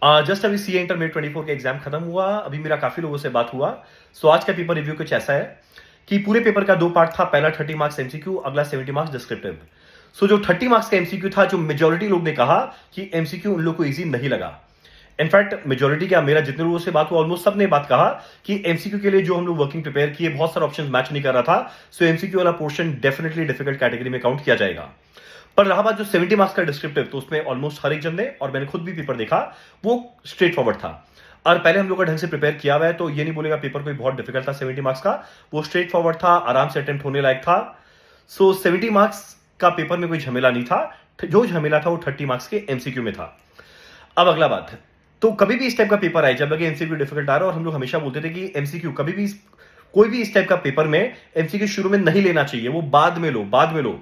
Just अभी CA inter 24 का exam खत्म हुआ। अभी मेरा काफी लोगों से बात हुआ। सो आज का पेपर रिव्यू कुछ ऐसा है कि पूरे पेपर का दो पार्ट था। पहला 30 मार्क्स एमसीक्यू, अगला 70 मार्क्स डिस्क्रिप्टिव। सो जो 30 मार्क्स का एमसीक्यू था, जो मेजोरिटी लोग ने कहा कि एमसीक्यू उन लोग को इजी नहीं लगा। इनफैक्ट मेजोरिटी क्या, मेरा जितने लोगों से बात हुआ ऑलमोस्ट सब ने बात कहा कि एमसीक्यू के लिए जो हम लोग वर्किंग प्रिपेयर किए, बहुत सारे ऑप्शंस मैच नहीं कर रहा था। सो एमसीक्यू वाला पोर्शन डेफिनेटली डिफिकल्ट कैटेगरी में काउंट किया जाएगा। पर रहा बात जो 70 मार्क्स का डिस्क्रिप्टिव, तो उसमें ऑलमोस्ट हर एक जन ने, और मैंने खुद भी पेपर देखा, वो स्ट्रेट फॉरवर्ड था। और पहले हम लोग का ढंग से प्रिपेयर किया हुआ है, तो ये नहीं बोलेगा पेपर कोई बहुत डिफिकल्ट था 70 मार्क्स का। वो स्ट्रेट फॉरवर्ड था, आराम से अटेम्प्ट होने लायक था। सो 70 मार्क्स का पेपर में कोई झमेला नहीं था। जो झमेला था वो 30 मार्क्स के एमसीक्यू में था। अब अगला बात, तो कभी भी इस टाइप का पेपर आए, जब लगे एमसीक्यू डिफिकल्ट आ रहा है, और हम लोग हमेशा बोलते थे कि एमसीक्यू कभी भी कोई भी इस टाइप का पेपर में एमसीक्यू शुरू में नहीं लेना चाहिए, वो बाद में लो, बाद में लो,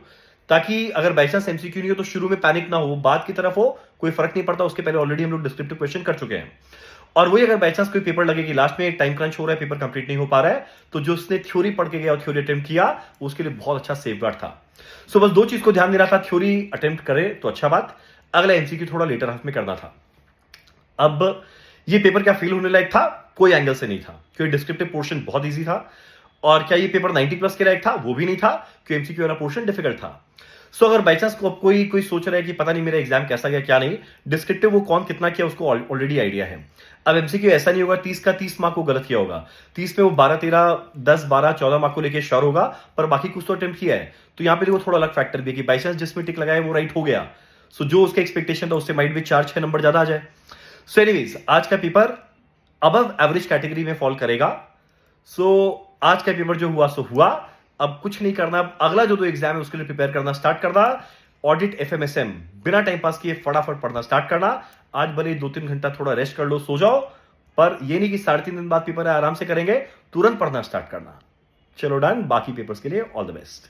ताकि अगर बाई चांस एमसीक्यू नहीं हो तो शुरू में पैनिक ना हो, बाद की तरफ हो, कोई फर्क नहीं पड़ता। उसके पहले ऑलरेडी हम लोग डिस्क्रिप्टिव क्वेश्चन कर चुके हैं। और वही अगर बाई चांस कोई पेपर लगे कि लास्ट में टाइम क्रंच हो रहा है, पेपर कंप्लीट नहीं हो पा रहा है, तो जो उसने थ्योरी पढ़ के गया और थ्योरी अटेम्प्ट किया, उसके लिए बहुत अच्छा सेफगार्ड था। सो बस दो चीज को ध्यान देना था, थ्योरी अटेम्प्ट करे तो अच्छा बात, अगला एमसीक्यू थोड़ा लेटर हाफ में करना था। अब ये पेपर क्या फेल होने लायक था? कोई एंगल से नहीं था, क्योंकि डिस्क्रिप्टिव पोर्शन बहुत इजी था। और क्या ये पेपर 90 प्लस के लायक था? वो भी नहीं था, क्योंकि एमसीक्यू वाला पोर्शन डिफिकल्ट था। सो अगर बाई चांस कोई सोच रहा है कि पता नहीं मेरा एग्जाम कैसा गया क्या नहीं, डिस्क्रिप्टिव वो कौन कितना किया उसको ऑलरेडी आइडिया है। अब एमसीक्यू ऐसा नहीं होगा 30 का 30 मार्क को गलत किया होगा, 30 में वो 12 13 10 12 14 मार्क को लेके श्योर होगा, पर बाकी कुछ तो अटेम्प्ट किया है। तो यहाँ पे देखो थोड़ा अलग फैक्टर भी है कि बाई चांस जिसमें टिक लगाया वो राइट हो गया, सो जो उसका एक्सपेक्टेशन था उससे माइट भी 4-6 नंबर ज्यादा आ जाए। सो एनीवेज, आज का पेपर अबव एवरेज कैटेगरी में फॉल करेगा। सो आज का पेपर जो हुआ सो हुआ। अब कुछ नहीं करना, अगला जो दो एग्जाम है उसके लिए प्रिपेयर करना स्टार्ट करना। ऑडिट, एफएमएसएम, बिना टाइम पास किए फटाफट पढ़ना स्टार्ट करना। आज भले 2-3 घंटा थोड़ा रेस्ट कर लो, सो जाओ, पर ये नहीं कि 3.5 दिन बाद पेपर है आराम से करेंगे, तुरंत पढ़ना स्टार्ट करना। चलो डन, बाकी पेपर्स के लिए ऑल द बेस्ट।